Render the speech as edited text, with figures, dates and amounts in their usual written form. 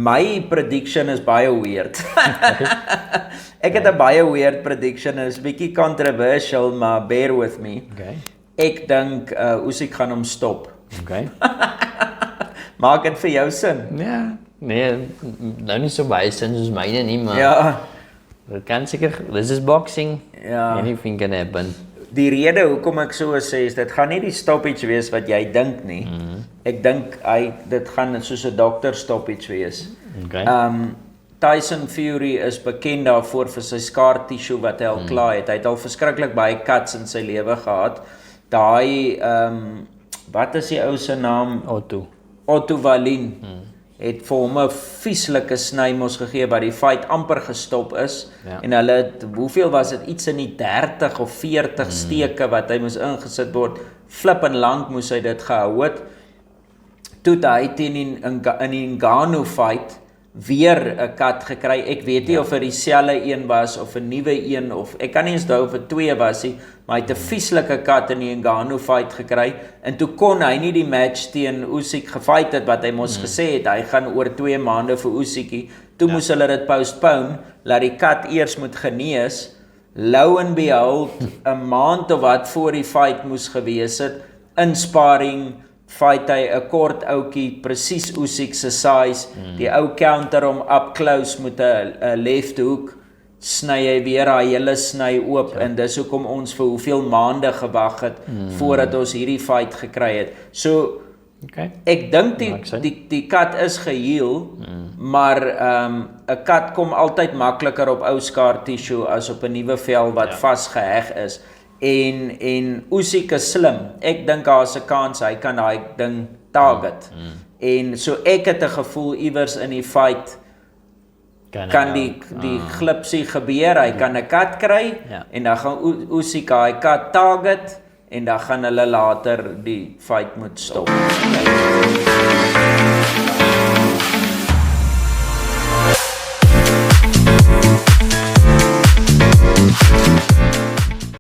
my prediction is baie weird. Ek het 'n baie weird prediction, is bietjie controversial, maar bear with me. Okay. Ek dink Usyk gaan hom stop. Okay. Maak dit vir jou sin? Ja, nee, nou nie so baie sin soos myne nie, maar Ja, dit kan seker, this is boxing. Ja. Anything can happen. die rede hoekom ek so sê is, dit gaan nie die stoppage wees wat jy dink nie. Ek dink dit gaan soos 'n dokter stoppage wees. Okay. Tyson Fury is bekend daarvoor vir sy scar tissue wat hy al klaar het. Hy het al verskriklik baie cuts in sy lewe gehad. Daai wat is die ou se naam? Otto Wallin het vir hom 'n vieslike snymos gegee wat die fight amper gestop is. Ja. En hulle het, hoeveel was dit? Iets in die 30 of 40 steke wat hy moes ingesit word. Flip en lank moes hy dit gehou het. Toe het hy teen in die Ngannou fight weer 'n kat gekry. Ek weet nie of dit dieselfde een was of 'n nuwe een, of ek kan nie eens onthou of dit 2 was nie, maar hy het 'n vieslike kat in die Ngannou fight gekry en toe kon hy nie die match teen Usyk gefight het wat hy mos gesê het hy gaan oor 2 maande vir Usyk. Toe moes hulle dit postpone, laat die kat eers moet genees. Lo and behold, 'n maand of wat voor die fight moes gewees het, insparing, fight hy 'n kort ouetjie, presies Usyk se size, die ou counter hom up close met 'n left hook, sny hy weer hy hele sny oop, en dis hoekom ons vir hoeveel maande gewag het voordat ons hierdie fight gekry het. So ek dink die kat is geheel, maar 'n kat kom altyd makliker op ou scar tissue as op 'n nuwe vel wat vasgeheg is. En Usyk is slim. Ek dink daar's 'n kans hy kan daai ding target. En so ek het 'n gevoel iewers in die fight kan die glipsie gebeur. Hy kan 'n kat kry en dan gaan Usyk daai kat target en dan gaan hulle later die fight moet stop.